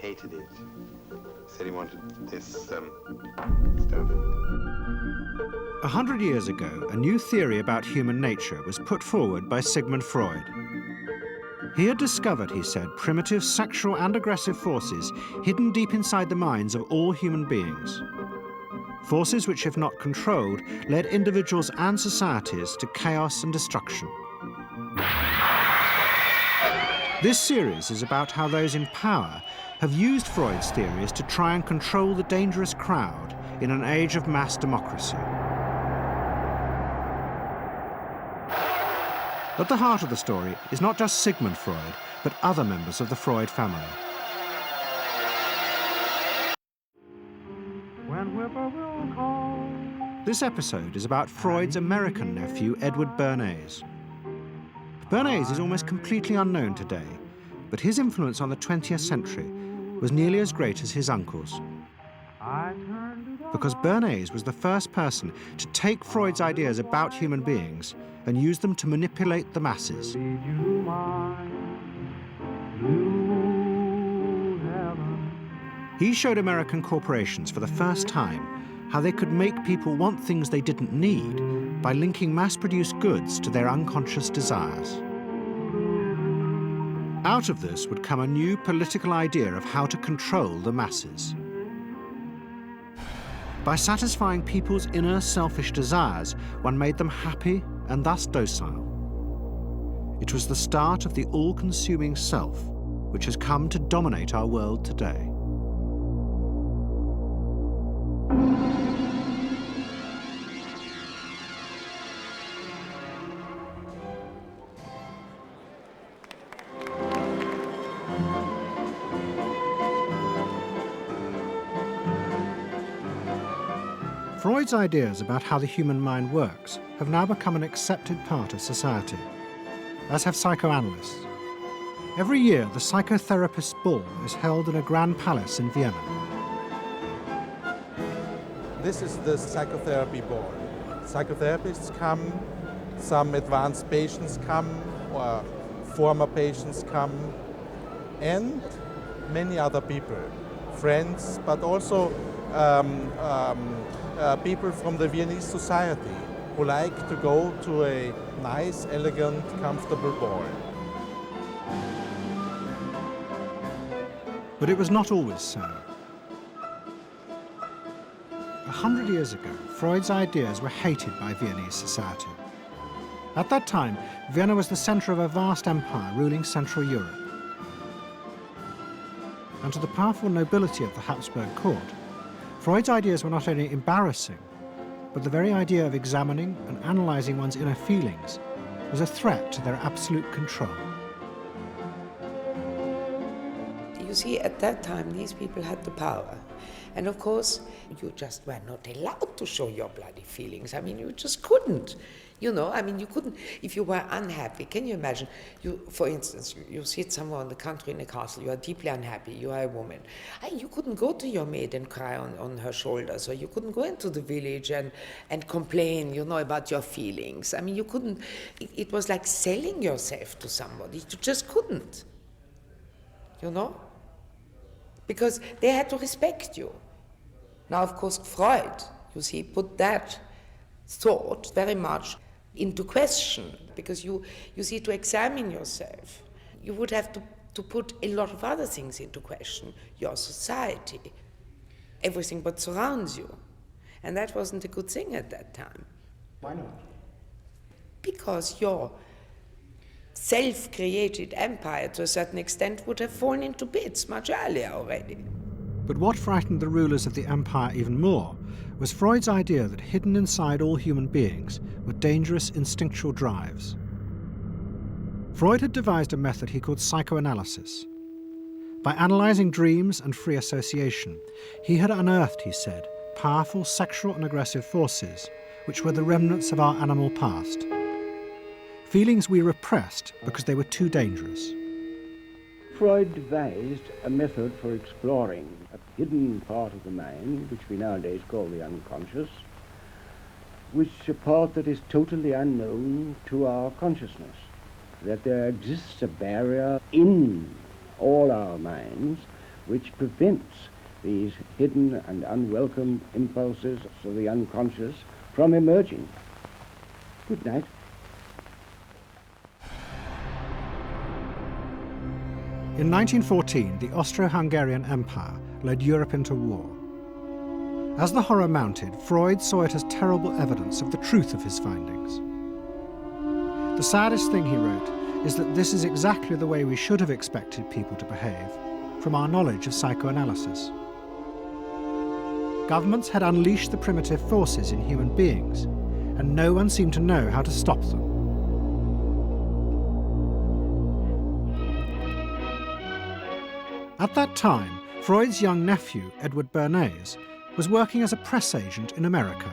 hated it. Said he wanted this stuff. 100 years ago, a new theory about human nature was put forward by Sigmund Freud. He had discovered, he said, primitive sexual and aggressive forces hidden deep inside the minds of all human beings. Forces which, if not controlled, led individuals and societies to chaos and destruction. This series is about how those in power have used Freud's theories to try and control the dangerous crowd in an age of mass democracy. At the heart of the story is not just Sigmund Freud, but other members of the Freud family. This episode is about Freud's American nephew, Edward Bernays. Bernays is almost completely unknown today, but his influence on the 20th century was nearly as great as his uncle's. Because Bernays was the first person to take Freud's ideas about human beings and use them to manipulate the masses. He showed American corporations for the first time how they could make people want things they didn't need by linking mass-produced goods to their unconscious desires. Out of this would come a new political idea of how to control the masses. By satisfying people's inner selfish desires, one made them happy and thus docile. It was the start of the all-consuming self, which has come to dominate our world today. Freud's ideas about how the human mind works have now become an accepted part of society, as have psychoanalysts. Every year, the psychotherapist's ball is held in a grand palace in Vienna. This is the psychotherapy ball. Psychotherapists come, some advanced patients come, or former patients come, and many other people, friends, but also people from the Viennese society who like to go to a nice, elegant, comfortable ball. But it was not always so. 100 years ago, Freud's ideas were hated by Viennese society. At that time, Vienna was the center of a vast empire ruling Central Europe. And to the powerful nobility of the Habsburg court, Freud's ideas were not only embarrassing, but the very idea of examining and analyzing one's inner feelings was a threat to their absolute control. You see, at that time, these people had the power. And of course, you just were not allowed to show your bloody feelings. I mean, you just couldn't. You know, I mean, you couldn't, if you were unhappy, can you imagine, for instance, you sit somewhere in the country in a castle, you are deeply unhappy, you are a woman. You couldn't go to your maid and cry on her shoulders, or you couldn't go into the village and complain, you know, about your feelings. I mean, you couldn't, it was like selling yourself to somebody, you just couldn't, you know, because they had to respect you. Now, of course, Freud, you see, put that thought very much into question, because you see, to examine yourself, you would have to put a lot of other things into question, your society, everything what surrounds you. And that wasn't a good thing at that time. Why not? Because your self-created empire, to a certain extent, would have fallen into bits much earlier already. But what frightened the rulers of the empire even more was Freud's idea that hidden inside all human beings were dangerous instinctual drives. Freud had devised a method he called psychoanalysis. By analyzing dreams and free association, he had unearthed, he said, powerful sexual and aggressive forces, which were the remnants of our animal past. Feelings we repressed because they were too dangerous. Freud devised a method for exploring a hidden part of the mind, which we nowadays call the unconscious, which is a part that is totally unknown to our consciousness, that there exists a barrier in all our minds which prevents these hidden and unwelcome impulses of the unconscious from emerging. Good night. In 1914, the Austro-Hungarian Empire led Europe into war. As the horror mounted, Freud saw it as terrible evidence of the truth of his findings. The saddest thing, he wrote, is that this is exactly the way we should have expected people to behave, from our knowledge of psychoanalysis. Governments had unleashed the primitive forces in human beings, and no one seemed to know how to stop them. At that time, Freud's young nephew, Edward Bernays, was working as a press agent in America.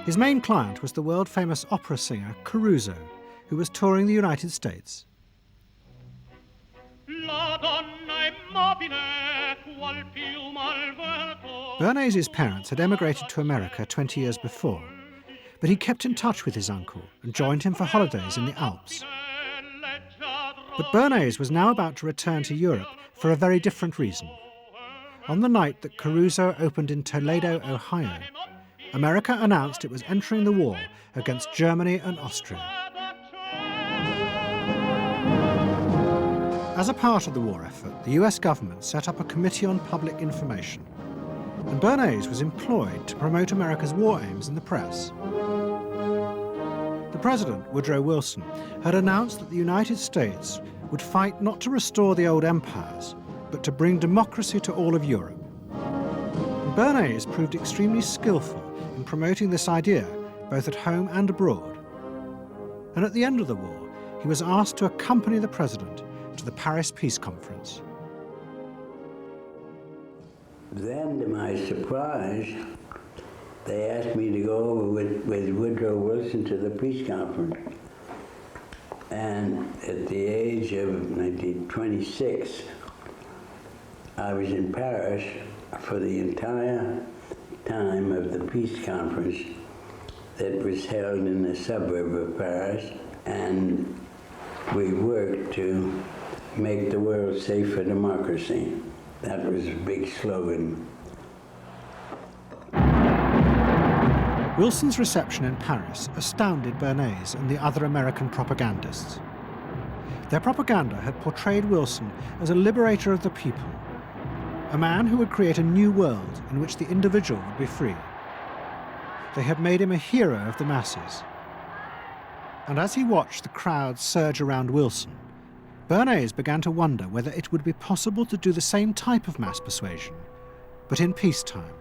His main client was the world-famous opera singer Caruso, who was touring the United States. Bernays' parents had emigrated to America 20 years before, but he kept in touch with his uncle and joined him for holidays in the Alps. But Bernays was now about to return to Europe for a very different reason. On the night that Caruso opened in Toledo, Ohio, America announced it was entering the war against Germany and Austria. As a part of the war effort, the US government set up a Committee on Public Information, and Bernays was employed to promote America's war aims in the press. The president, Woodrow Wilson, had announced that the United States would fight not to restore the old empires, but to bring democracy to all of Europe. And Bernays proved extremely skillful in promoting this idea, both at home and abroad. And at the end of the war, he was asked to accompany the president to the Paris Peace Conference. Then, to my surprise, they asked me to go over with Woodrow Wilson to the peace conference. And at the age of 26, I was in Paris for the entire time of the peace conference that was held in the suburb of Paris, and we worked to make the world safe for democracy. That was a big slogan. Wilson's reception in Paris astounded Bernays and the other American propagandists. Their propaganda had portrayed Wilson as a liberator of the people, a man who would create a new world in which the individual would be free. They had made him a hero of the masses. And as he watched the crowds surge around Wilson, Bernays began to wonder whether it would be possible to do the same type of mass persuasion, but in peacetime.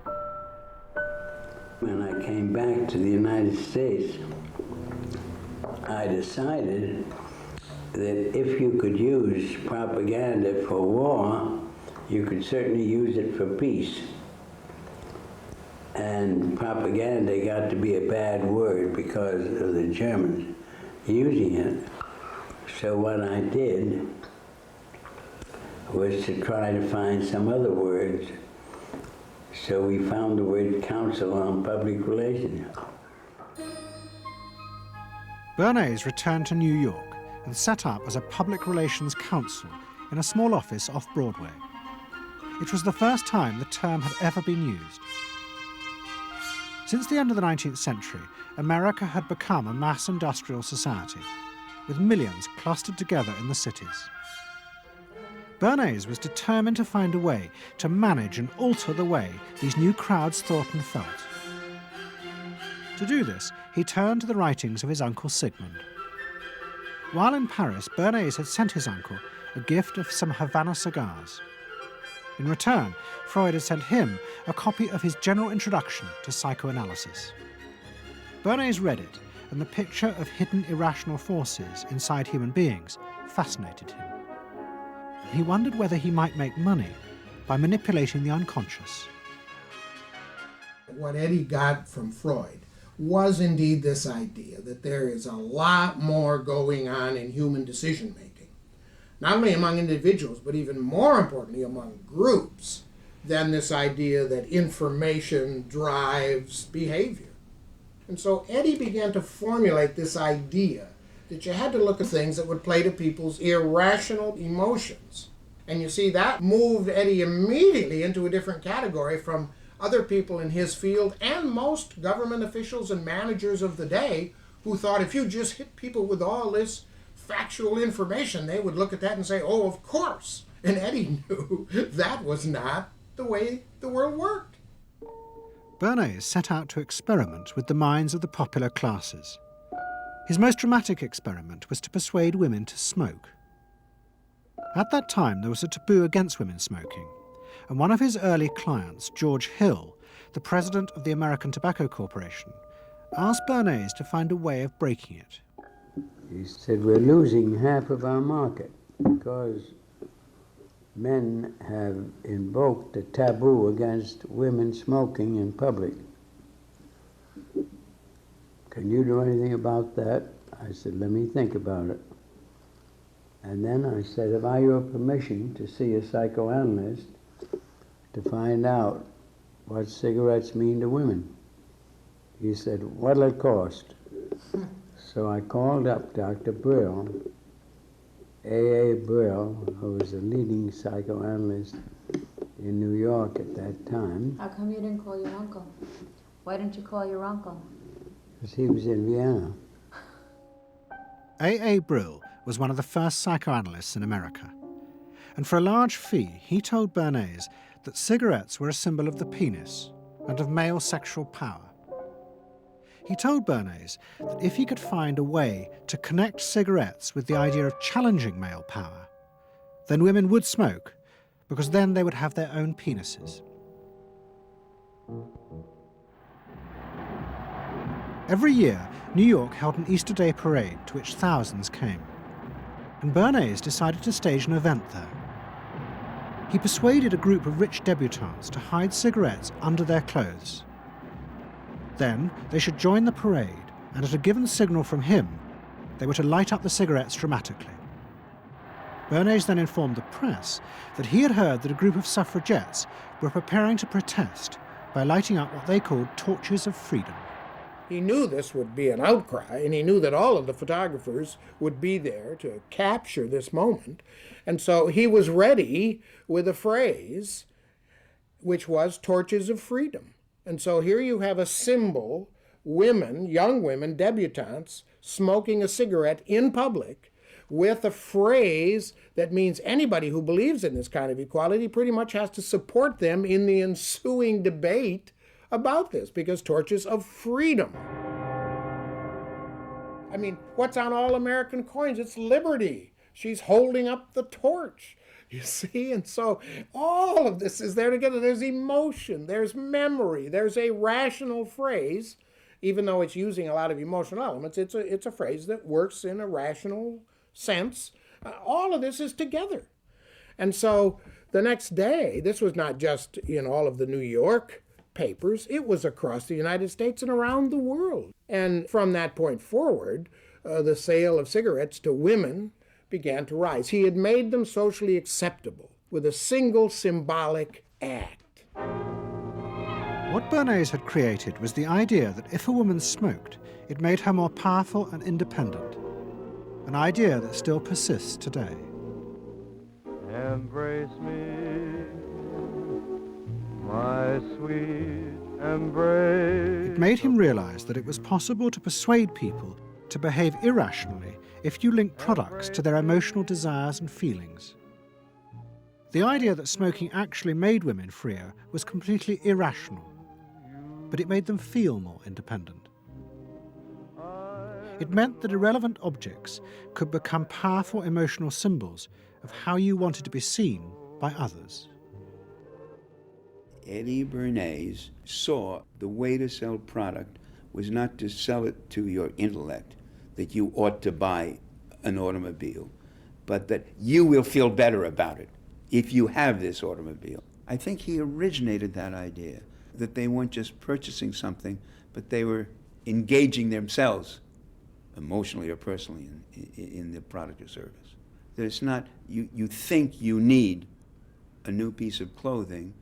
When I came back to the United States, I decided that if you could use propaganda for war, you could certainly use it for peace. And propaganda got to be a bad word because of the Germans using it. So what I did was to try to find some other words. So we found the word Council on Public Relations. Bernays returned to New York and set up as a public relations counsel in a small office off Broadway. It was the first time the term had ever been used. Since the end of the 19th century, America had become a mass industrial society, with millions clustered together in the cities. Bernays was determined to find a way to manage and alter the way these new crowds thought and felt. To do this, he turned to the writings of his uncle Sigmund. While in Paris, Bernays had sent his uncle a gift of some Havana cigars. In return, Freud had sent him a copy of his general introduction to psychoanalysis. Bernays read it, and the picture of hidden irrational forces inside human beings fascinated him. He wondered whether he might make money by manipulating the unconscious. What Eddie got from Freud was indeed this idea that there is a lot more going on in human decision-making, not only among individuals, but even more importantly among groups, than this idea that information drives behavior. And so Eddie began to formulate this idea that you had to look at things that would play to people's irrational emotions And you see, that moved Eddie immediately into a different category from other people in his field and most government officials and managers of the day who thought if you just hit people with all this factual information, they would look at that and say, oh, of course. And Eddie knew that was not the way the world worked. Bernays set out to experiment with the minds of the popular classes. His most dramatic experiment was to persuade women to smoke. At that time, there was a taboo against women smoking, and one of his early clients, George Hill, the president of the American Tobacco Corporation, asked Bernays to find a way of breaking it. He said, we're losing half of our market because men have invoked a taboo against women smoking in public. Can you do anything about that? I said, let me think about it. And then I said, have I your permission to see a psychoanalyst to find out what cigarettes mean to women? He said, what'll it cost? So I called up Dr. Brill, A.A. Brill, who was a leading psychoanalyst in New York at that time. How come you didn't call your uncle? Why didn't you call your uncle? Because he was in Vienna. A.A. Brill was one of the first psychoanalysts in America. And for a large fee, he told Bernays that cigarettes were a symbol of the penis and of male sexual power. He told Bernays that if he could find a way to connect cigarettes with the idea of challenging male power, then women would smoke, because then they would have their own penises. Every year, New York held an Easter Day parade to which thousands came. And Bernays decided to stage an event there. He persuaded a group of rich debutantes to hide cigarettes under their clothes. Then they should join the parade, and at a given signal from him, they were to light up the cigarettes dramatically. Bernays then informed the press that he had heard that a group of suffragettes were preparing to protest by lighting up what they called torches of freedom. He knew this would be an outcry, and he knew that all of the photographers would be there to capture this moment. And so he was ready with a phrase, which was torches of freedom. And so here you have a symbol, women, young women, debutantes, smoking a cigarette in public with a phrase that means anybody who believes in this kind of equality pretty much has to support them in the ensuing debate about this, because torches of freedom. I mean, what's on all American coins? It's liberty. She's holding up the torch, you see? And so all of this is there together. There's emotion, there's memory, there's a rational phrase, even though it's using a lot of emotional elements. It's a phrase that works in a rational sense. All of this is together. And so the next day, this was not just in all of the New York papers, it was across the United States and around the world. And from that point forward, the sale of cigarettes to women began to rise. He had made them socially acceptable with a single symbolic act. What Bernays had created was the idea that if a woman smoked, it made her more powerful and independent, an idea that still persists today. Embrace me, my sweet embrace. It made him realize that it was possible to persuade people to behave irrationally if you link products to their emotional desires and feelings. The idea that smoking actually made women freer was completely irrational, but it made them feel more independent. It meant that irrelevant objects could become powerful emotional symbols of how you wanted to be seen by others. Eddie Bernays saw the way to sell product was not to sell it to your intellect, that you ought to buy an automobile, but that you will feel better about it if you have this automobile. I think he originated that idea, that they weren't just purchasing something, but they were engaging themselves emotionally or personally in the product or service. That it's not, you think you need a new piece of clothing,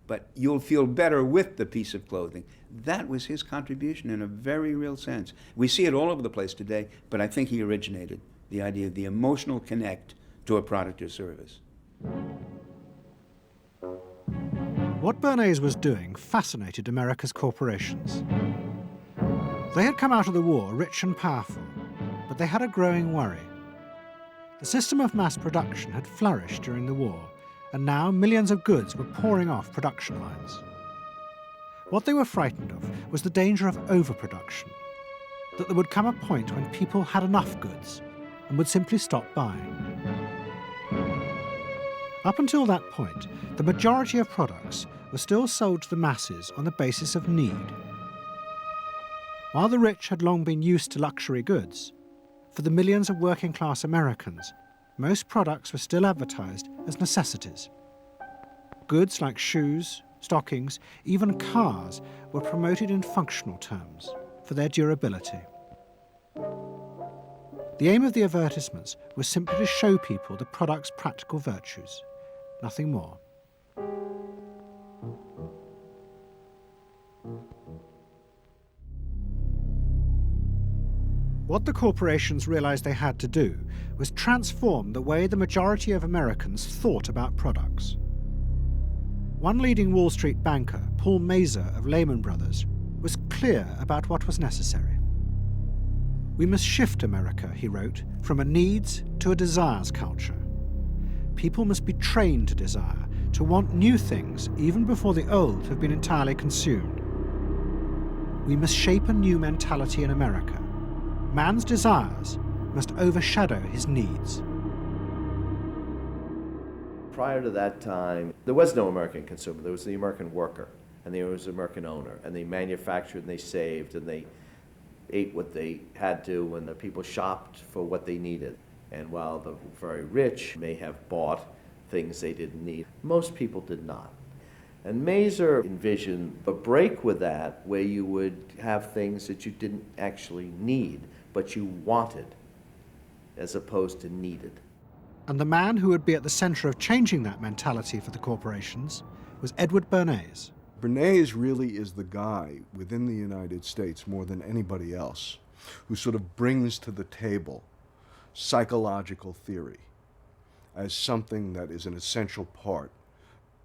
but you'll feel better with the piece of clothing. That was his contribution in a very real sense. We see it all over the place today, but I think he originated the idea of the emotional connect to a product or service. What Bernays was doing fascinated America's corporations. They had come out of the war rich and powerful, but they had a growing worry. The system of mass production had flourished during the war, and now millions of goods were pouring off production lines. What they were frightened of was the danger of overproduction, that there would come a point when people had enough goods and would simply stop buying. Up until that point, the majority of products were still sold to the masses on the basis of need. While the rich had long been used to luxury goods, for the millions of working-class Americans, most products were still advertised as necessities. Goods like shoes, stockings, even cars were promoted in functional terms for their durability. The aim of the advertisements was simply to show people the product's practical virtues, nothing more. What the corporations realized they had to do was transform the way the majority of Americans thought about products. One leading Wall Street banker, Paul Mazur of Lehman Brothers, was clear about what was necessary. "We must shift America," he wrote, "from a needs to a desires culture. People must be trained to desire, to want new things even before the old have been entirely consumed. We must shape a new mentality in America. Man's desires must overshadow his needs." Prior to that time, there was no American consumer. There was the American worker, and there was the American owner, and they manufactured and they saved and they ate what they had to, and the people shopped for what they needed. And while the very rich may have bought things they didn't need, most people did not. And Mazur envisioned a break with that, where you would have things that you didn't actually need, but you wanted, as opposed to needed. And the man who would be at the center of changing that mentality for the corporations was Edward Bernays. Bernays really is the guy within the United States, more than anybody else, who sort of brings to the table psychological theory as something that is an essential part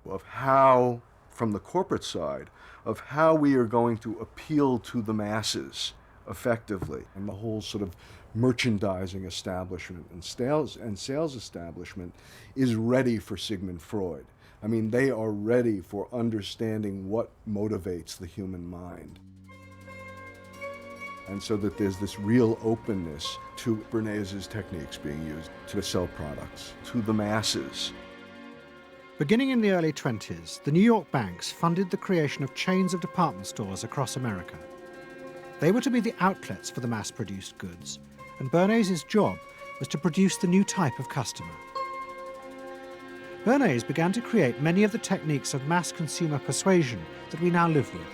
of how, from the corporate side, of how we are going to appeal to the masses effectively. And the whole sort of merchandising establishment and sales establishment is ready for Sigmund Freud. I mean, they are ready for understanding what motivates the human mind. And so that there's this real openness to Bernays' techniques being used to sell products to the masses. Beginning in the early 20s, the New York banks funded the creation of chains of department stores across America. They were to be the outlets for the mass-produced goods, and Bernays' job was to produce the new type of customer. Bernays began to create many of the techniques of mass consumer persuasion that we now live with.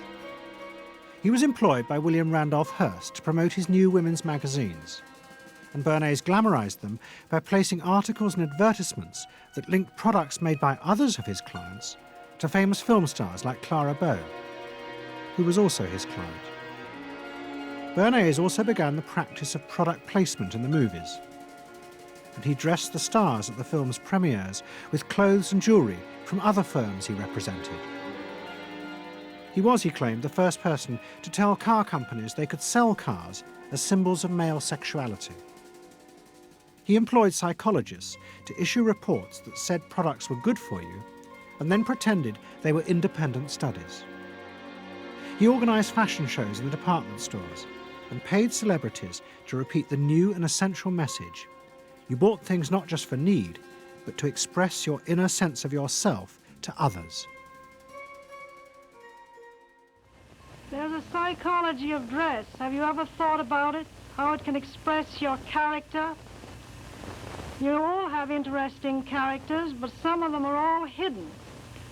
He was employed by William Randolph Hearst to promote his new women's magazines, and Bernays glamorized them by placing articles and advertisements that linked products made by others of his clients to famous film stars like Clara Bow, who was also his client. Bernays also began the practice of product placement in the movies, and he dressed the stars at the film's premieres with clothes and jewellery from other firms he represented. He was, he claimed, the first person to tell car companies they could sell cars as symbols of male sexuality. He employed psychologists to issue reports that said products were good for you and then pretended they were independent studies. He organised fashion shows in the department stores and paid celebrities to repeat the new and essential message: you bought things not just for need, but to express your inner sense of yourself to others. There's a psychology of dress. Have you ever thought about it? How it can express your character? You all have interesting characters, but some of them are all hidden.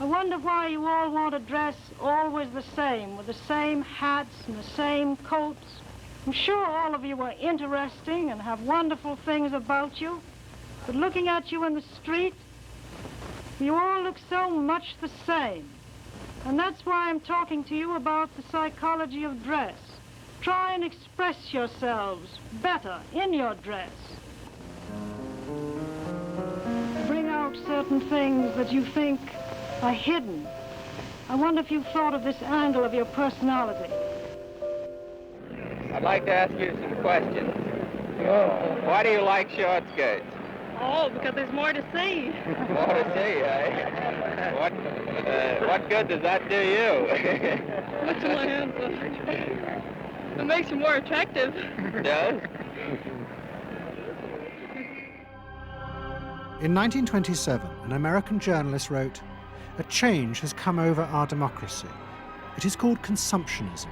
I wonder why you all want to dress always the same, with the same hats and the same coats. I'm sure all of you are interesting and have wonderful things about you, but looking at you in the street, you all look so much the same. And that's why I'm talking to you about the psychology of dress. Try and express yourselves better in your dress. Bring out certain things that you think are hidden. I wonder if you've thought of this angle of your personality. I'd like to ask you some questions. Why do you like short skirts? Oh, because there's more to see. More to see, eh? What good does that do you? What's my answer? It makes you more attractive. It does? In 1927, an American journalist wrote, "A change has come over our democracy. It is called consumptionism.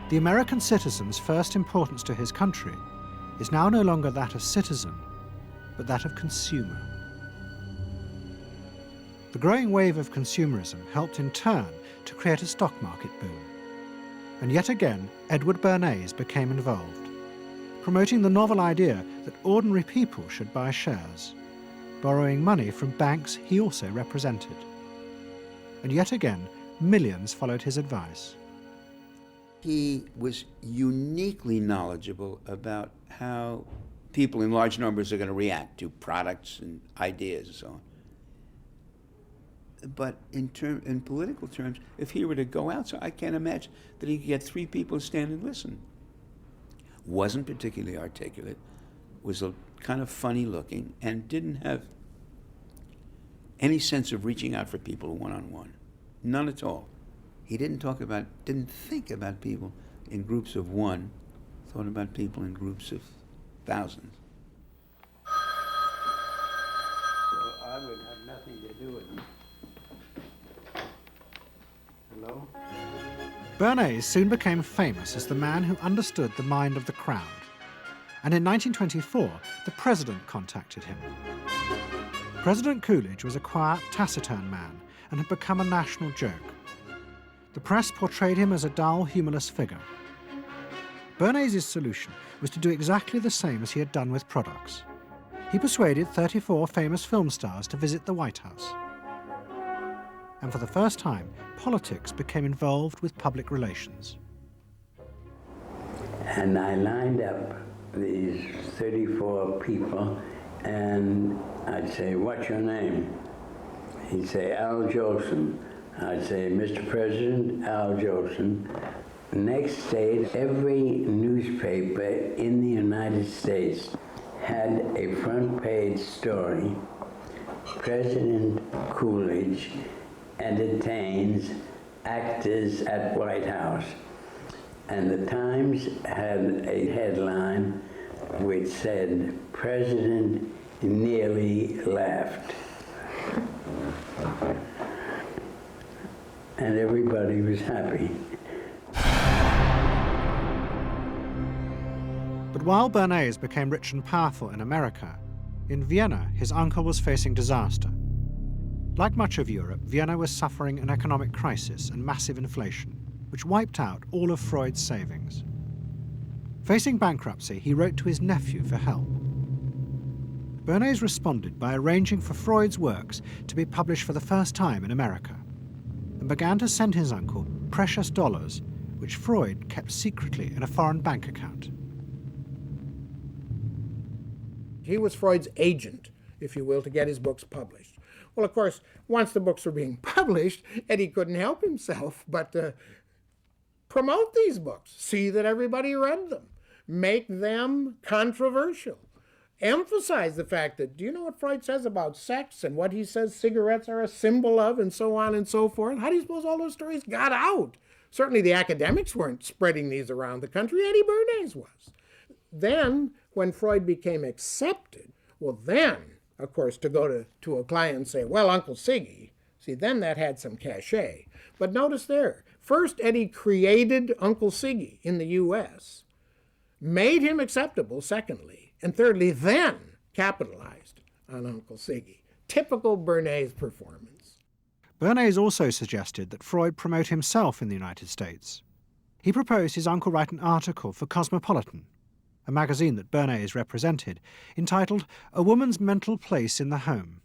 The American citizen's first importance to his country is now no longer that of citizen, but that of consumer." The growing wave of consumerism helped in turn to create a stock market boom. And yet again, Edward Bernays became involved, promoting the novel idea that ordinary people should buy shares, borrowing money from banks he also represented. And yet again, millions followed his advice. He was uniquely knowledgeable about how people in large numbers are going to react to products and ideas and so on. But in political terms, if he were to go out, so I can't imagine that he could get 3 people to stand and listen. Wasn't particularly articulate, was a kind of funny looking, and didn't have any sense of reaching out for people one-on-one. None at all. He didn't think about people in groups of one, thought about people in groups of thousands. So I would have nothing to do with him. Hello? Bernays soon became famous as the man who understood the mind of the crowd. And in 1924, the president contacted him. President Coolidge was a quiet, taciturn man and had become a national joke. The press portrayed him as a dull, humorless figure. Bernays' solution was to do exactly the same as he had done with products. He persuaded 34 famous film stars to visit the White House. And for the first time, politics became involved with public relations. And I lined up these 34 people, and I'd say, "What's your name?" He'd say, "Al Jolson." I'd say, "Mr. President, Al Jolson." Next day, every newspaper in the United States had a front page story. President Coolidge entertains actors at White House. And the Times had a headline which said, "President nearly laughed." And everybody was happy. But while Bernays became rich and powerful in America, in Vienna his uncle was facing disaster. Like much of Europe, Vienna was suffering an economic crisis and massive inflation, which wiped out all of Freud's savings. Facing bankruptcy, he wrote to his nephew for help. Bernays responded by arranging for Freud's works to be published for the first time in America, and began to send his uncle precious dollars, which Freud kept secretly in a foreign bank account. He was Freud's agent, if you will, to get his books published. Well, of course, once the books were being published, Eddie couldn't help himself but promote these books, see that everybody read them, make them controversial, emphasize the fact that, do you know what Freud says about sex and what he says cigarettes are a symbol of and so on and so forth? How do you suppose all those stories got out? Certainly the academics weren't spreading these around the country. Eddie Bernays was. Then, when Freud became accepted, well then, of course, to go to a client and say, "Well, Uncle Siggy," see, then that had some cachet. But notice there, first Eddie created Uncle Siggy in the U.S., made him acceptable, secondly, and thirdly, then capitalized on Uncle Siggy. Typical Bernays performance. Bernays also suggested that Freud promote himself in the United States. He proposed his uncle write an article for Cosmopolitan, a magazine that Bernays represented, entitled "A Woman's Mental Place in the Home."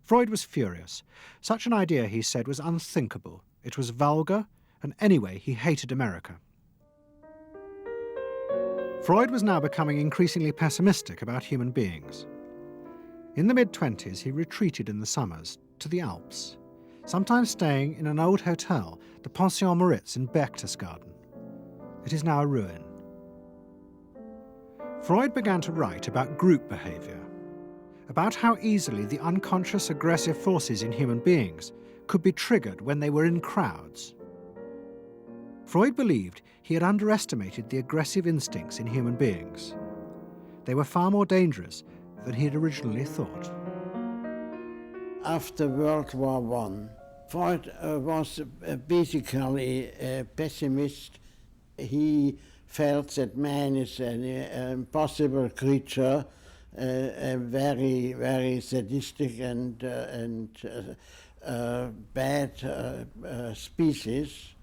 Freud was furious. Such an idea, he said, was unthinkable. It was vulgar, and anyway, he hated America. Freud was now becoming increasingly pessimistic about human beings. In the mid-20s, he retreated in the summers to the Alps, sometimes staying in an old hotel, the Pension Moritz in Berchtesgaden. It is now a ruin. Freud began to write about group behavior, about how easily the unconscious aggressive forces in human beings could be triggered when they were in crowds. Freud believed he had underestimated the aggressive instincts in human beings. They were far more dangerous than he had originally thought. After World War I, Freud was basically a pessimist. He felt that man is an impossible creature, a very, very sadistic and bad species,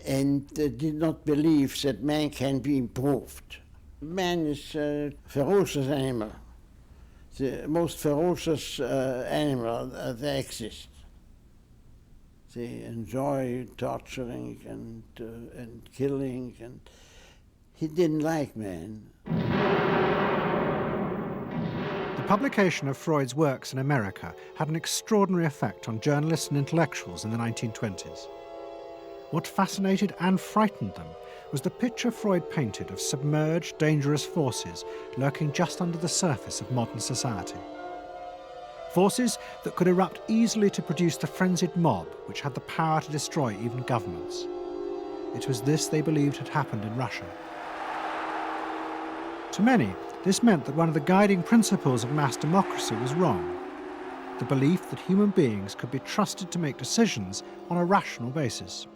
and did not believe that man can be improved. Man is a ferocious animal, the most ferocious animal that exists. They enjoy torturing and killing, and he didn't like man. The publication of Freud's works in America had an extraordinary effect on journalists and intellectuals in the 1920s. What fascinated and frightened them was the picture Freud painted of submerged, dangerous forces lurking just under the surface of modern society. Forces that could erupt easily to produce the frenzied mob which had the power to destroy even governments. It was this they believed had happened in Russia. To many, this meant that one of the guiding principles of mass democracy was wrong. The belief that human beings could be trusted to make decisions on a rational basis.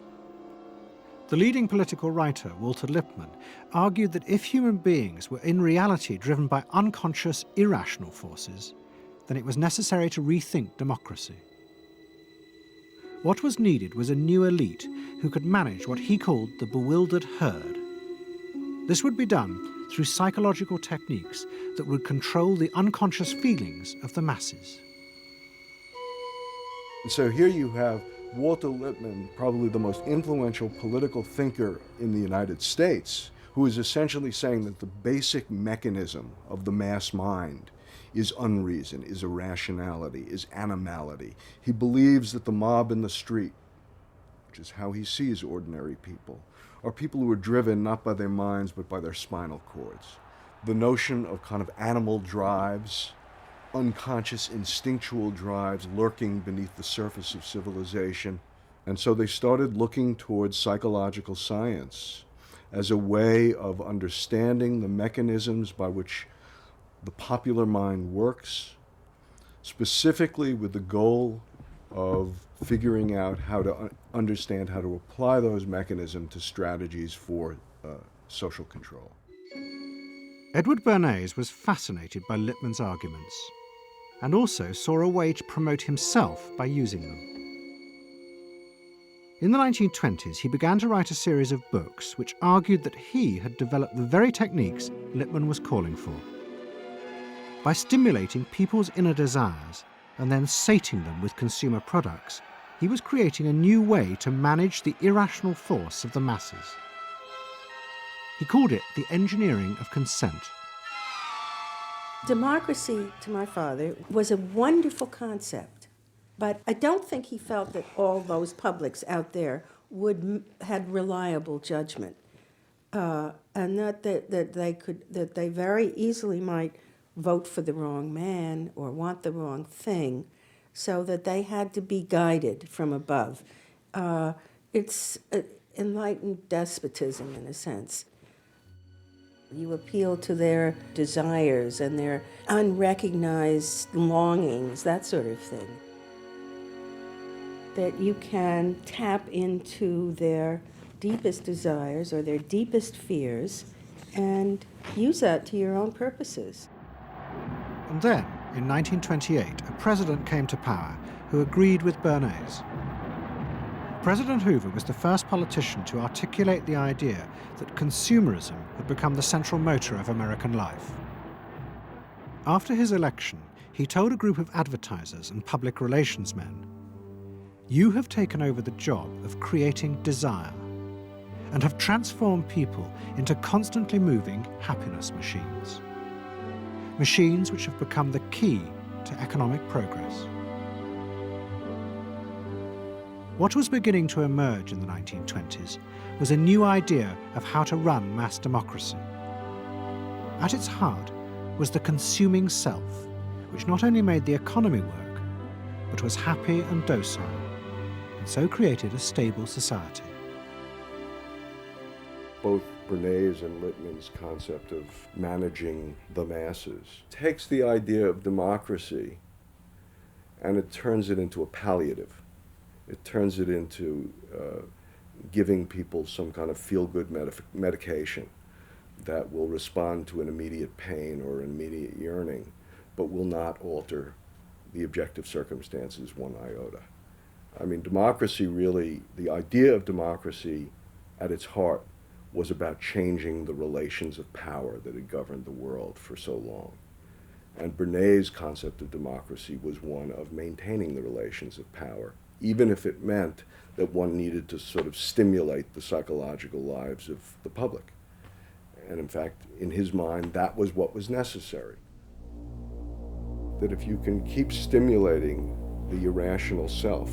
The leading political writer, Walter Lippmann, argued that if human beings were in reality driven by unconscious, irrational forces, then it was necessary to rethink democracy. What was needed was a new elite who could manage what he called the bewildered herd. This would be done through psychological techniques that would control the unconscious feelings of the masses. And so here you have Walter Lippmann, probably the most influential political thinker in the United States, who is essentially saying that the basic mechanism of the mass mind is unreason, is irrationality, is animality. He believes that the mob in the street, which is how he sees ordinary people, are people who are driven not by their minds but by their spinal cords. The notion of kind of animal drives, unconscious instinctual drives lurking beneath the surface of civilization. And so they started looking towards psychological science as a way of understanding the mechanisms by which the popular mind works, specifically with the goal of figuring out how to understand how to apply those mechanisms to strategies for social control. Edward Bernays was fascinated by Lippmann's arguments and also saw a way to promote himself by using them. In the 1920s, he began to write a series of books which argued that he had developed the very techniques Lippmann was calling for. By stimulating people's inner desires and then sating them with consumer products, he was creating a new way to manage the irrational force of the masses. He called it the engineering of consent. Democracy, to my father, was a wonderful concept, but I don't think he felt that all those publics out there had reliable judgment, and that they very easily might vote for the wrong man or want the wrong thing, so that they had to be guided from above. It's enlightened despotism in a sense. You appeal to their desires and their unrecognized longings, that sort of thing. That you can tap into their deepest desires or their deepest fears and use that to your own purposes. And then, in 1928, a president came to power who agreed with Bernays. President Hoover was the first politician to articulate the idea that consumerism had become the central motor of American life. After his election, he told a group of advertisers and public relations men, "You have taken over the job of creating desire and have transformed people into constantly moving happiness machines. Machines which have become the key to economic progress." What was beginning to emerge in the 1920s was a new idea of how to run mass democracy. At its heart was the consuming self, which not only made the economy work, but was happy and docile, and so created a stable society. Both Bernays and Littman's concept of managing the masses takes the idea of democracy and it turns it into a palliative. It turns it into giving people some kind of feel-good medication that will respond to an immediate pain or an immediate yearning, but will not alter the objective circumstances one iota. I mean, democracy really, the idea of democracy at its heart was about changing the relations of power that had governed the world for so long. And Bernays' concept of democracy was one of maintaining the relations of power, even if it meant that one needed to sort of stimulate the psychological lives of the public. And in fact, in his mind, that was what was necessary. That if you can keep stimulating the irrational self,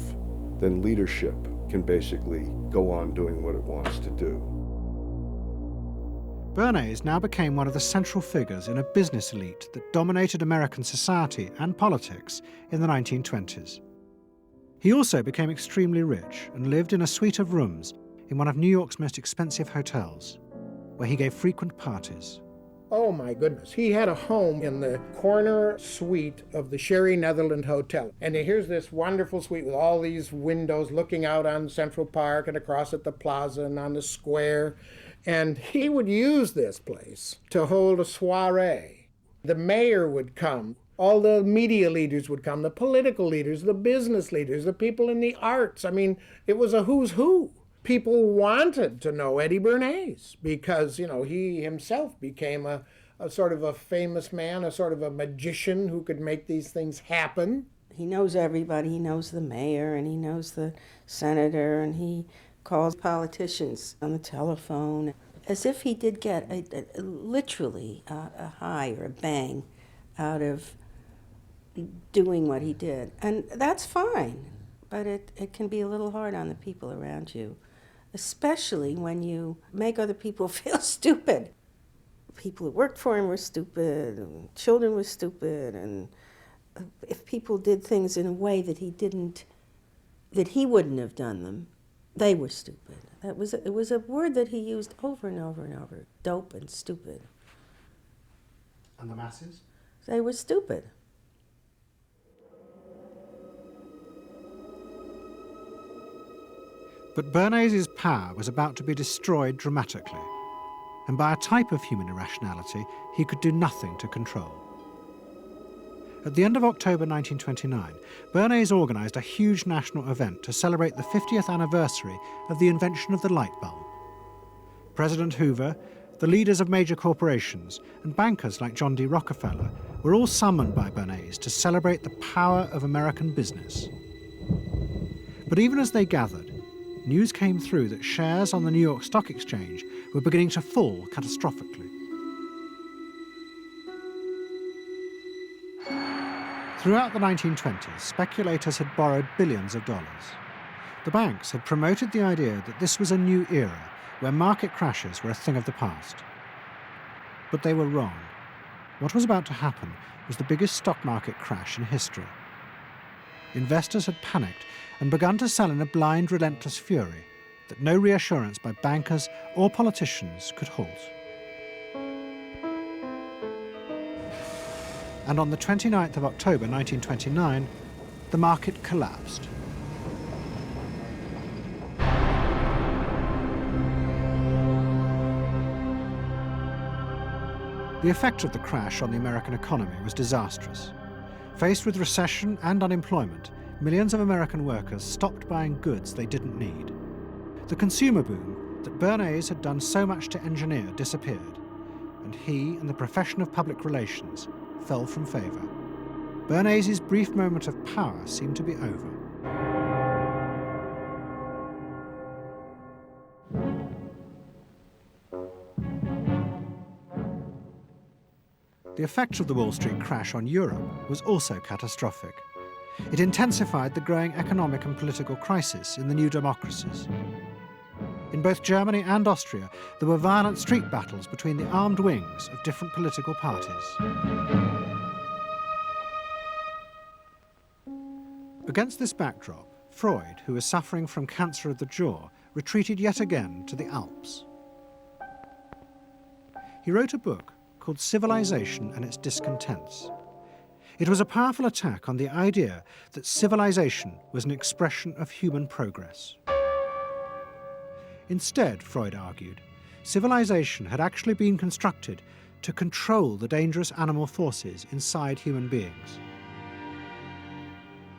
then leadership can basically go on doing what it wants to do. Bernays now became one of the central figures in a business elite that dominated American society and politics in the 1920s. He also became extremely rich and lived in a suite of rooms in one of New York's most expensive hotels, where he gave frequent parties. Oh my goodness, he had a home in the corner suite of the Sherry Netherland Hotel. And here's this wonderful suite with all these windows looking out on Central Park and across at the plaza and on the square. And he would use this place to hold a soiree. The mayor would come, all the media leaders would come, the political leaders, the business leaders, the people in the arts. I mean, it was a who's who. People wanted to know Eddie Bernays because, you know, he himself became a sort of a famous man, a sort of a magician who could make these things happen. He knows everybody. He knows the mayor and he knows the senator, and he calls politicians on the telephone, as if he did get literally a high or a bang out of doing what he did. And that's fine, but it can be a little hard on the people around you, especially when you make other people feel stupid. People who worked for him were stupid, and children were stupid, and if people did things in a way that he wouldn't have done them, they were stupid. It was a word that he used over and over and over, dope and stupid. And the masses? They were stupid. But Bernays' power was about to be destroyed dramatically, and by a type of human irrationality he could do nothing to control. At the end of October 1929, Bernays organised a huge national event to celebrate the 50th anniversary of the invention of the light bulb. President Hoover, the leaders of major corporations, and bankers like John D. Rockefeller were all summoned by Bernays to celebrate the power of American business. But even as they gathered, news came through that shares on the New York Stock Exchange were beginning to fall catastrophically. Throughout the 1920s, speculators had borrowed billions of dollars. The banks had promoted the idea that this was a new era where market crashes were a thing of the past. But they were wrong. What was about to happen was the biggest stock market crash in history. Investors had panicked and begun to sell in a blind, relentless fury that no reassurance by bankers or politicians could halt. And on the 29th of October 1929, the market collapsed. The effect of the crash on the American economy was disastrous. Faced with recession and unemployment, millions of American workers stopped buying goods they didn't need. The consumer boom that Bernays had done so much to engineer disappeared, and he and the profession of public relations fell from favour. Bernays' brief moment of power seemed to be over. The effect of the Wall Street crash on Europe was also catastrophic. It intensified the growing economic and political crisis in the new democracies. In both Germany and Austria, there were violent street battles between the armed wings of different political parties. Against this backdrop, Freud, who was suffering from cancer of the jaw, retreated yet again to the Alps. He wrote a book called Civilization and Its Discontents. It was a powerful attack on the idea that civilization was an expression of human progress. Instead, Freud argued, civilization had actually been constructed to control the dangerous animal forces inside human beings.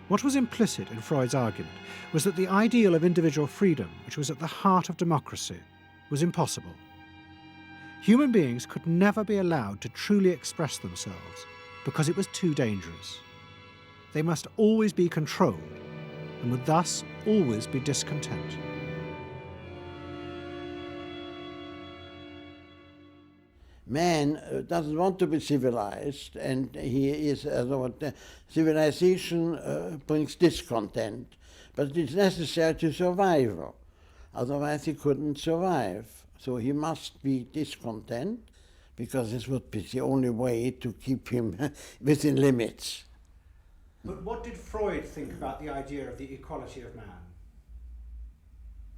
What was implicit in Freud's argument was that the ideal of individual freedom, which was at the heart of democracy, was impossible. Human beings could never be allowed to truly express themselves because it was too dangerous. They must always be controlled and would thus always be discontent. Man doesn't want to be civilized, and he is civilization brings discontent, but it is necessary to survival. Otherwise he couldn't survive. So he must be discontent, because this would be the only way to keep him within limits. But what did Freud think about the idea of the equality of man?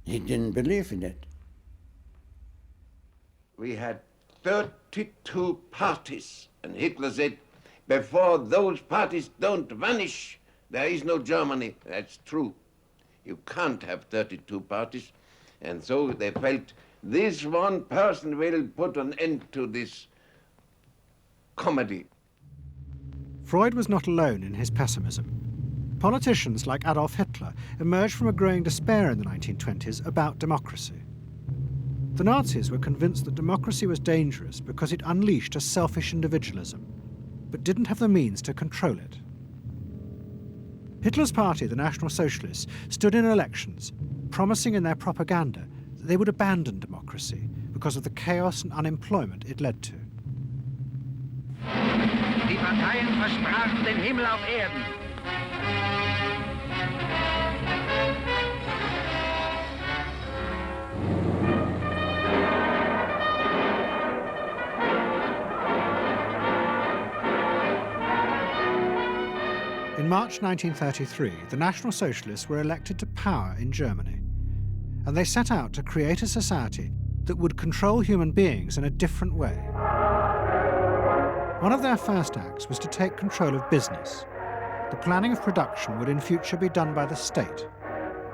He didn't believe in it. We had 32 parties, and Hitler said, before those parties don't vanish, there is no Germany. That's true. You can't have 32 parties, and so they felt this one person will put an end to this comedy. Freud was not alone in his pessimism. Politicians like Adolf Hitler emerged from a growing despair in the 1920s about democracy. The Nazis were convinced that democracy was dangerous because it unleashed a selfish individualism, but didn't have the means to control it. Hitler's party, the National Socialists, stood in elections, promising in their propaganda that they would abandon democracy because of the chaos and unemployment it led to. Die Parteien versprachen den Himmel auf Erden. In March 1933, the National Socialists were elected to power in Germany, and they set out to create a society that would control human beings in a different way. One of their first acts was to take control of business. The planning of production would in future be done by the state.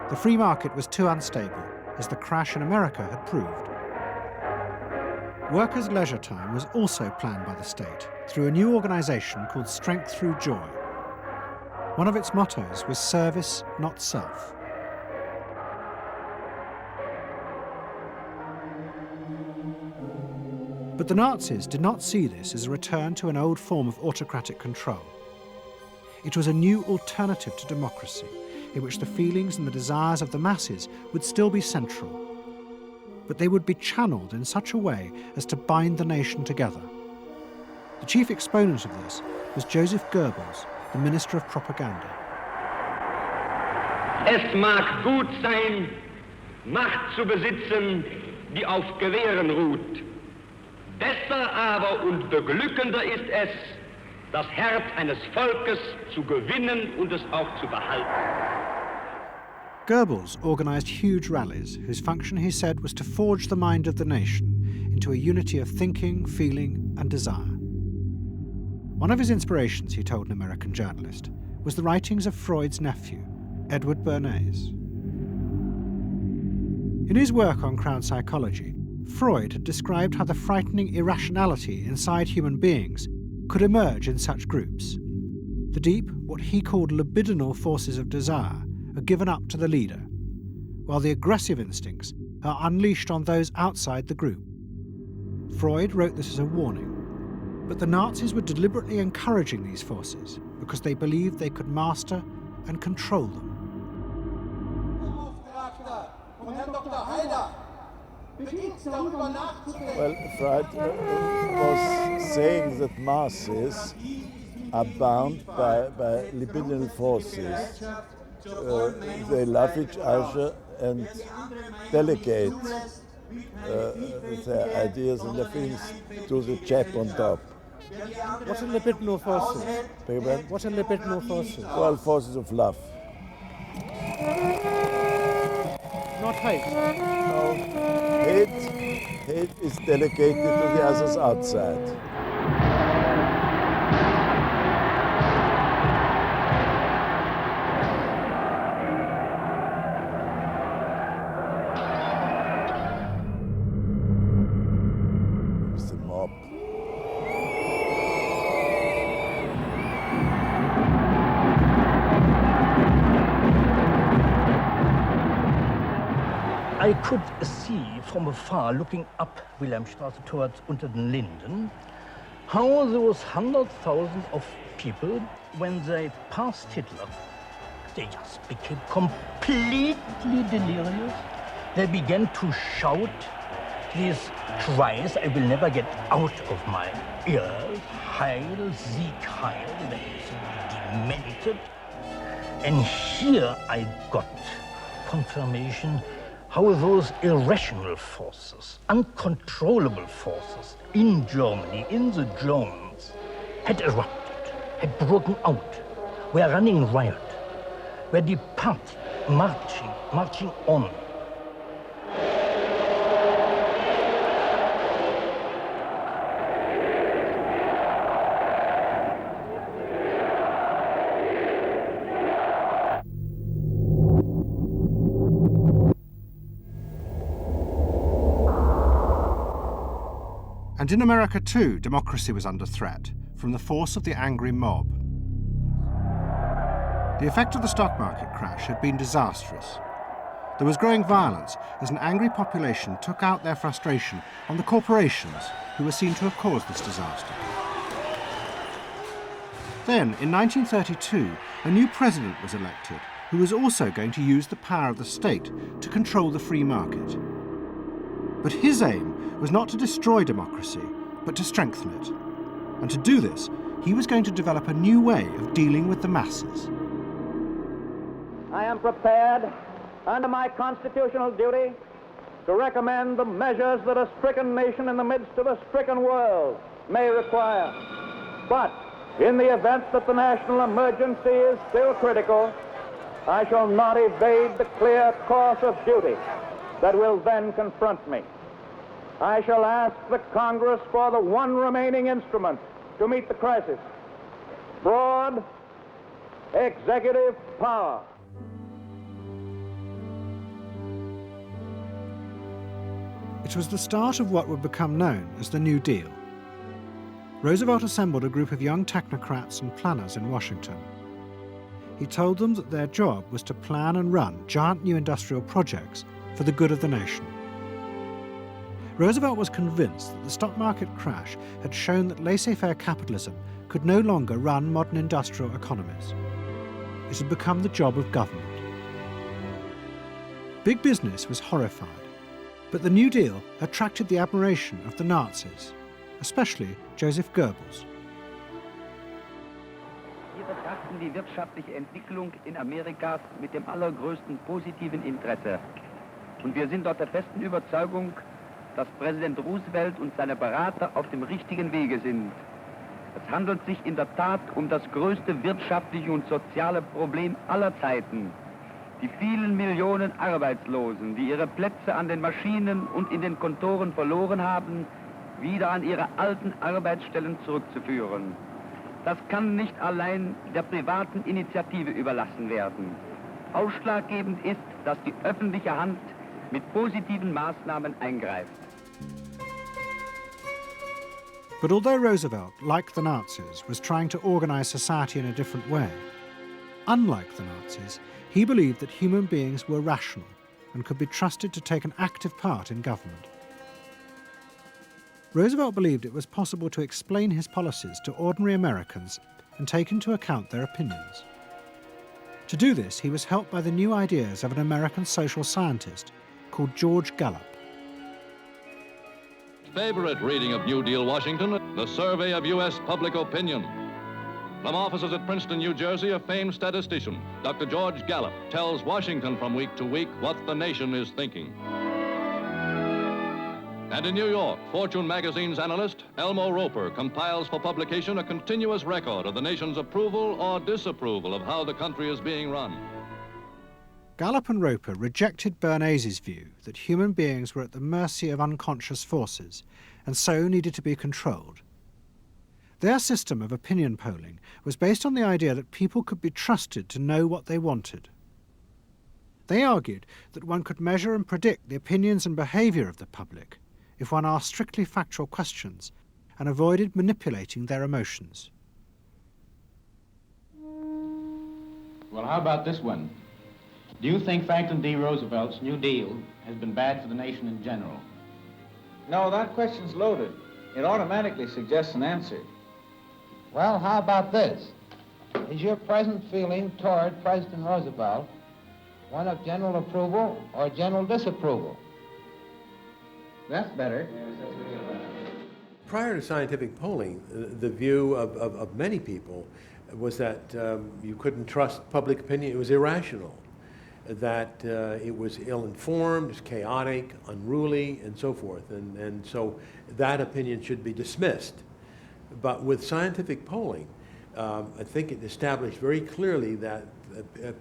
The free market was too unstable, as the crash in America had proved. Workers' leisure time was also planned by the state through a new organization called Strength Through Joy. One of its mottos was service, not self. But the Nazis did not see this as a return to an old form of autocratic control. It was a new alternative to democracy, in which the feelings and the desires of the masses would still be central, but they would be channeled in such a way as to bind the nation together. The chief exponent of this was Joseph Goebbels, the Minister of Propaganda. Es mag gut sein, Macht zu besitzen, die auf Gewehren ruht. Besser aber und beglückender ist es, das Herz eines Volkes zu gewinnen und es auch zu behalten. Goebbels organised huge rallies whose function, he said, was to forge the mind of the nation into a unity of thinking, feeling and desire. One of his inspirations, he told an American journalist, was the writings of Freud's nephew, Edward Bernays. In his work on crowd psychology, Freud had described how the frightening irrationality inside human beings could emerge in such groups. The deep, what he called libidinal forces of desire, are given up to the leader, while the aggressive instincts are unleashed on those outside the group. Freud wrote this as a warning, but the Nazis were deliberately encouraging these forces because they believed they could master and control them. Well, Freud was saying that masses are bound by libidinal forces. They love each other and delegate their ideas and their feelings to the chap on top. What are libidinal forces? What are libidinal forces? Well, forces of love. Not hate? No. Hate is delegated to the others outside. It's the mob. I could see from afar, looking up Wilhelmstraße towards Unter den Linden, how those 100,000 of people, when they passed Hitler, they just became completely delirious. They began to shout these cries I will never get out of my ears. Heil, Sieg, Heil. They demented. And here I got confirmation how those irrational forces, uncontrollable forces in Germany, in the Germans, had erupted, had broken out, were running riot, were departing, marching on. And in America too, democracy was under threat from the force of the angry mob. The effect of the stock market crash had been disastrous. There was growing violence as an angry population took out their frustration on the corporations who were seen to have caused this disaster. Then, in 1932, a new president was elected who was also going to use the power of the state to control the free market. But his aim was not to destroy democracy, but to strengthen it. And to do this, he was going to develop a new way of dealing with the masses. I am prepared, under my constitutional duty, to recommend the measures that a stricken nation in the midst of a stricken world may require. But in the event that the national emergency is still critical, I shall not evade the clear course of duty that will then confront me. I shall ask the Congress for the one remaining instrument to meet the crisis: broad executive power. It was the start of what would become known as the New Deal. Roosevelt assembled a group of young technocrats and planners in Washington. He told them that their job was to plan and run giant new industrial projects for the good of the nation. Roosevelt was convinced that the stock market crash had shown that laissez-faire capitalism could no longer run modern industrial economies. It had become the job of government. Big business was horrified, but the New Deal attracted the admiration of the Nazis, especially Joseph Goebbels. Wir betrachten die wirtschaftliche Entwicklung in Amerika mit dem allergrößten positiven Interesse. Und wir sind dort der festen Überzeugung, dass Präsident Roosevelt und seine Berater auf dem richtigen Wege sind. Es handelt sich in der Tat um das größte wirtschaftliche und soziale Problem aller Zeiten. Die vielen Millionen Arbeitslosen, die ihre Plätze an den Maschinen und in den Kontoren verloren haben, wieder an ihre alten Arbeitsstellen zurückzuführen. Das kann nicht allein der privaten Initiative überlassen werden. Ausschlaggebend ist, dass die öffentliche Hand mit positiven Maßnahmen eingreift. But although Roosevelt, like the Nazis, was trying to organize society in a different way, unlike the Nazis, he believed that human beings were rational and could be trusted to take an active part in government. Roosevelt believed it was possible to explain his policies to ordinary Americans and take into account their opinions. To do this, he was helped by the new ideas of an American social scientist called George Gallup. Favorite reading of New Deal Washington, the survey of U.S. public opinion. From offices at Princeton, New Jersey, a famed statistician, Dr. George Gallup, tells Washington from week to week what the nation is thinking. And in New York, Fortune magazine's analyst, Elmo Roper, compiles for publication a continuous record of the nation's approval or disapproval of how the country is being run. Gallup and Roper rejected Bernays' view that human beings were at the mercy of unconscious forces and so needed to be controlled. Their system of opinion polling was based on the idea that people could be trusted to know what they wanted. They argued that one could measure and predict the opinions and behaviour of the public if one asked strictly factual questions and avoided manipulating their emotions. Well, how about this one? Do you think Franklin D. Roosevelt's New Deal has been bad for the nation in general? No, that question's loaded. It automatically suggests an answer. Well, how about this? Is your present feeling toward President Roosevelt one of general approval or general disapproval? That's better. Prior to scientific polling, the view of many people was that you couldn't trust public opinion. It was irrational, that it was ill-informed, it was chaotic, unruly, and so forth. And so that opinion should be dismissed. But with scientific polling, I think it established very clearly that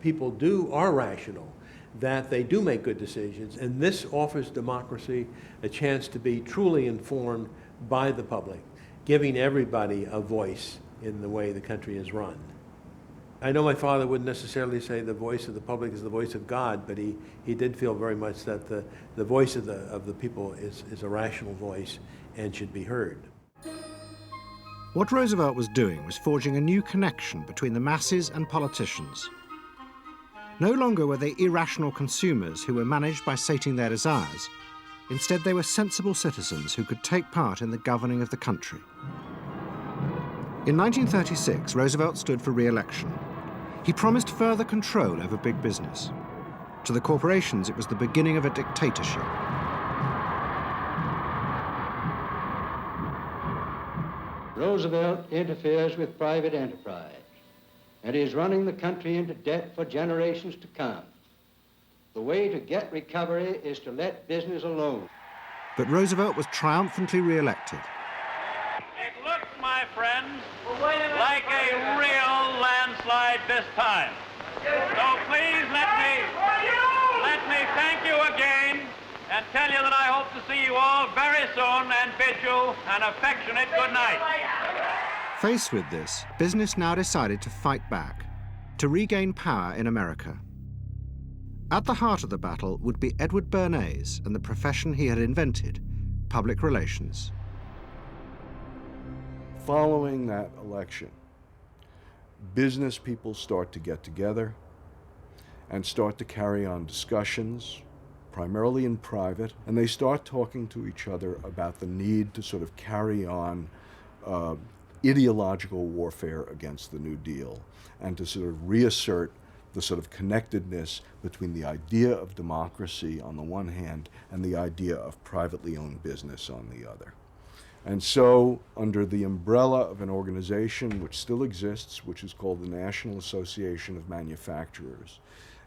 people are rational, that they do make good decisions, and this offers democracy a chance to be truly informed by the public, giving everybody a voice in the way the country is run. I know my father wouldn't necessarily say the voice of the public is the voice of God, but he did feel very much that the voice of the people is a rational voice and should be heard. What Roosevelt was doing was forging a new connection between the masses and politicians. No longer were they irrational consumers who were managed by sating their desires. Instead, they were sensible citizens who could take part in the governing of the country. In 1936, Roosevelt stood for re-election. He promised further control over big business. To the corporations, it was the beginning of a dictatorship. Roosevelt interferes with private enterprise and is running the country into debt for generations to come. The way to get recovery is to let business alone. But Roosevelt was triumphantly re-elected. It looks, my friends, like a real landslide this time. So please let me thank you again and tell you that I hope to see you all very soon and bid you an affectionate good night. Faced with this, business now decided to fight back, to regain power in America. At the heart of the battle would be Edward Bernays and the profession he had invented, public relations. Following that election, business people start to get together and start to carry on discussions, primarily in private, and they start talking to each other about the need to sort of carry on ideological warfare against the New Deal and to sort of reassert the sort of connectedness between the idea of democracy on the one hand and the idea of privately owned business on the other. And so, under the umbrella of an organization which still exists, which is called the National Association of Manufacturers,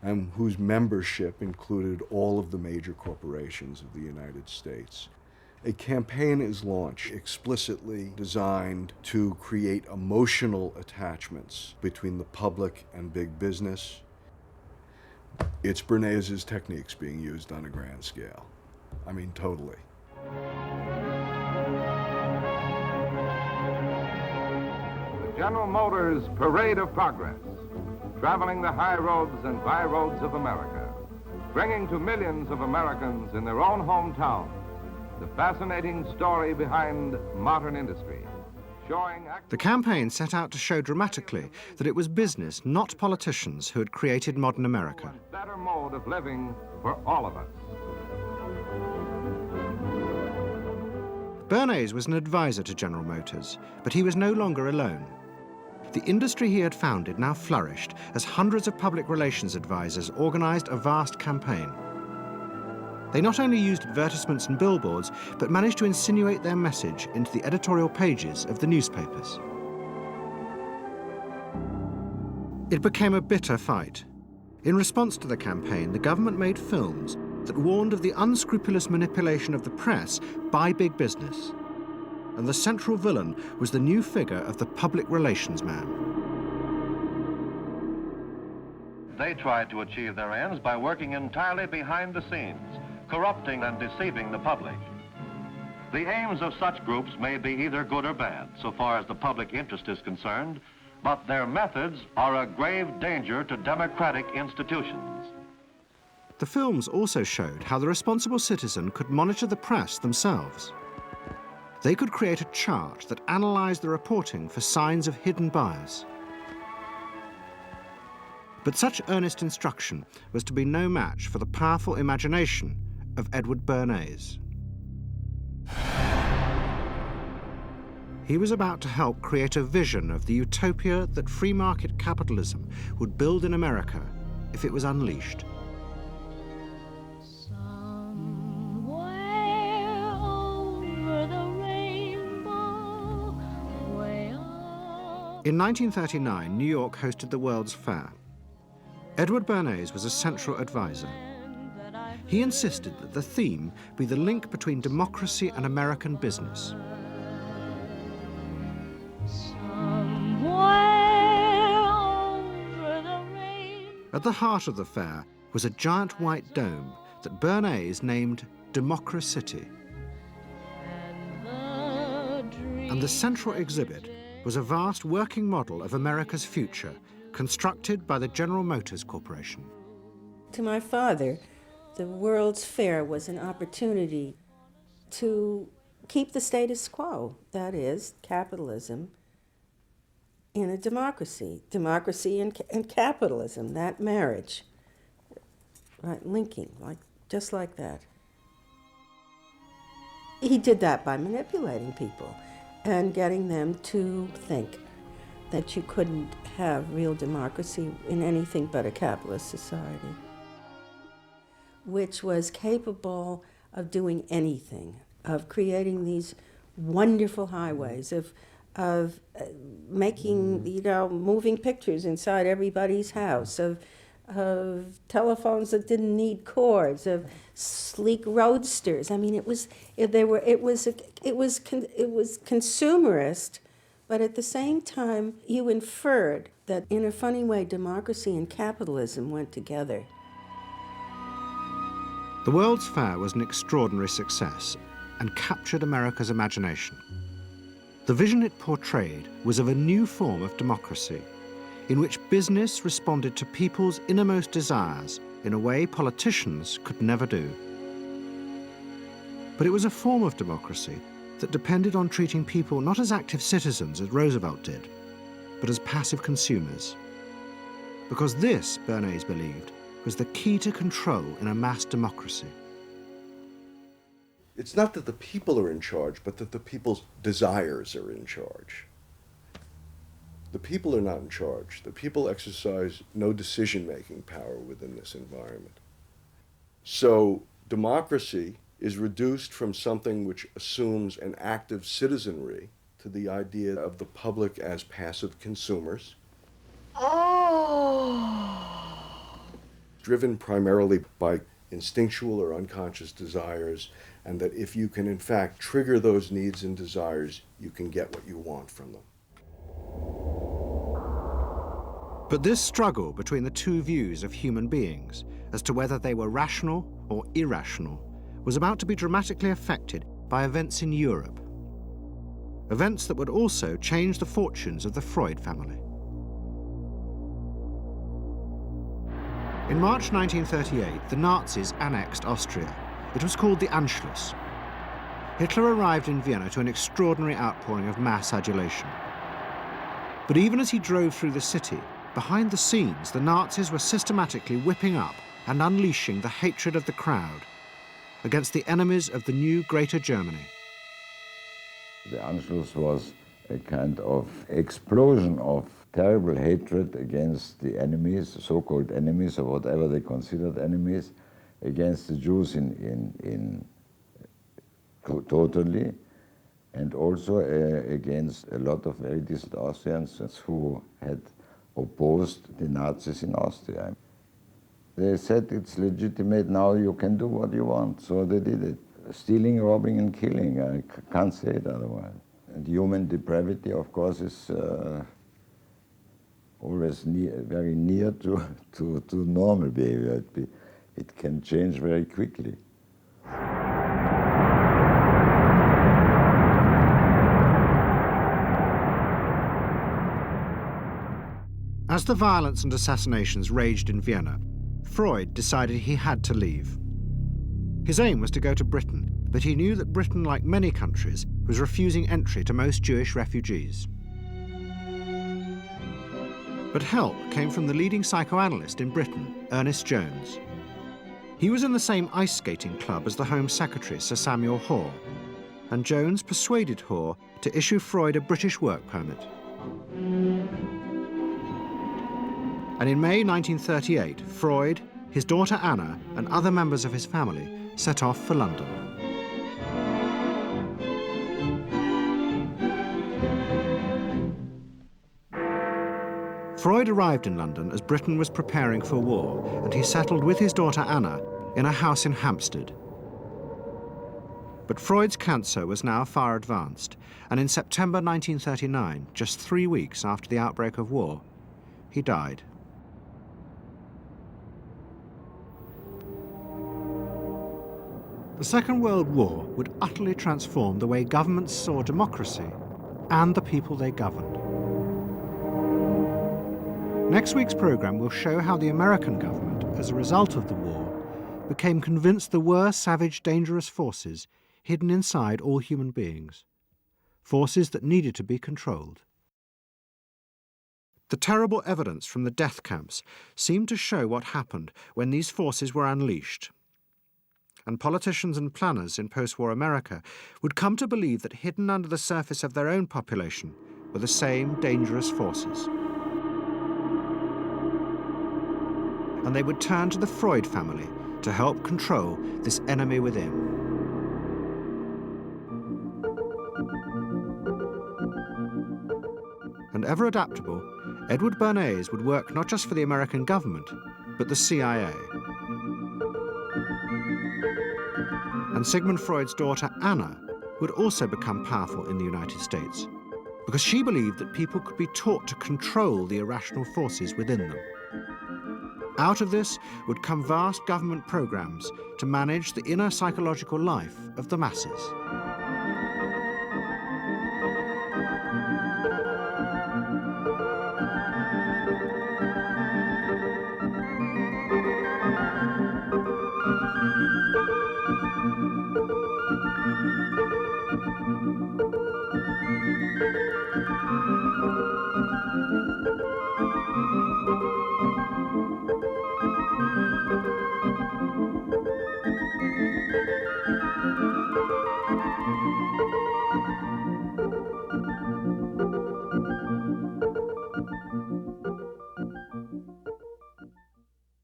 and whose membership included all of the major corporations of the United States, a campaign is launched explicitly designed to create emotional attachments between the public and big business. It's Bernays' techniques being used on a grand scale. I mean, totally. The General Motors Parade of Progress, traveling the high roads and by roads of America, bringing to millions of Americans in their own hometown the fascinating story behind modern industry, showing... The campaign set out to show dramatically that it was business, not politicians, who had created modern America. Better mode of living for all of us. Bernays was an advisor to General Motors, but he was no longer alone. The industry he had founded now flourished as hundreds of public relations advisors organized a vast campaign. They not only used advertisements and billboards, but managed to insinuate their message into the editorial pages of the newspapers. It became a bitter fight. In response to the campaign, the government made films that warned of the unscrupulous manipulation of the press by big business. And the central villain was the new figure of the public relations man. They tried to achieve their ends by working entirely behind the scenes, corrupting and deceiving the public. The aims of such groups may be either good or bad, so far as the public interest is concerned, but their methods are a grave danger to democratic institutions. The films also showed how the responsible citizen could monitor the press themselves. They could create a chart that analysed the reporting for signs of hidden bias. But such earnest instruction was to be no match for the powerful imagination of Edward Bernays. He was about to help create a vision of the utopia that free market capitalism would build in America if it was unleashed. In 1939, New York hosted the World's Fair. Edward Bernays was a central advisor. He insisted that the theme be the link between democracy and American business. At the heart of the fair was a giant white dome that Bernays named Democracy. And the central exhibit was a vast working model of America's future, constructed by the General Motors Corporation. To my father, the World's Fair was an opportunity to keep the status quo, that is, capitalism, in a democracy. Democracy and capitalism, that marriage, right, linking, just like that. He did that by manipulating people and getting them to think that you couldn't have real democracy in anything but a capitalist society, which was capable of doing anything, of creating these wonderful highways, of making, moving pictures inside everybody's house, of telephones that didn't need cords, of sleek roadsters. I mean, it was consumerist, but at the same time, you inferred that in a funny way, democracy and capitalism went together. The World's Fair was an extraordinary success and captured America's imagination. The vision it portrayed was of a new form of democracy, in which business responded to people's innermost desires in a way politicians could never do. But it was a form of democracy that depended on treating people not as active citizens as Roosevelt did, but as passive consumers. Because this, Bernays believed, was the key to control in a mass democracy. It's not that the people are in charge, but that the people's desires are in charge. The people are not in charge. The people exercise no decision-making power within this environment. So democracy is reduced from something which assumes an active citizenry to the idea of the public as passive consumers. Driven primarily by instinctual or unconscious desires, and that if you can in fact trigger those needs and desires, you can get what you want from them. But this struggle between the two views of human beings as to whether they were rational or irrational was about to be dramatically affected by events in Europe. Events that would also change the fortunes of the Freud family. In March 1938, the Nazis annexed Austria. It was called the Anschluss. Hitler arrived in Vienna to an extraordinary outpouring of mass adulation. But even as he drove through the city, behind the scenes, the Nazis were systematically whipping up and unleashing the hatred of the crowd against the enemies of the new Greater Germany. The Anschluss was a kind of explosion of terrible hatred against the enemies, so-called enemies, or whatever they considered enemies, against the Jews totally, and also against a lot of very decent Austrians who had opposed the Nazis in Austria. They said it's legitimate now, you can do what you want, so they did it. Stealing, robbing and killing, I can't say it otherwise. And human depravity, of course, is always very near to normal behavior. It can change very quickly. As the violence and assassinations raged in Vienna, Freud decided he had to leave. His aim was to go to Britain, but he knew that Britain, like many countries, was refusing entry to most Jewish refugees. But help came from the leading psychoanalyst in Britain, Ernest Jones. He was in the same ice skating club as the Home Secretary, Sir Samuel Hoare, and Jones persuaded Hoare to issue Freud a British work permit. And in May 1938, Freud, his daughter Anna, and other members of his family set off for London. Freud arrived in London as Britain was preparing for war, and he settled with his daughter Anna in a house in Hampstead. But Freud's cancer was now far advanced, and in September 1939, just 3 weeks after the outbreak of war, he died. The Second World War would utterly transform the way governments saw democracy and the people they governed. Next week's programme will show how the American government, as a result of the war, became convinced there were savage, dangerous forces hidden inside all human beings, forces that needed to be controlled. The terrible evidence from the death camps seemed to show what happened when these forces were unleashed. And politicians and planners in post-war America would come to believe that hidden under the surface of their own population were the same dangerous forces. And they would turn to the Freud family to help control this enemy within. And ever adaptable, Edward Bernays would work not just for the American government, but the CIA. And Sigmund Freud's daughter, Anna, would also become powerful in the United States because she believed that people could be taught to control the irrational forces within them. Out of this would come vast government programs to manage the inner psychological life of the masses.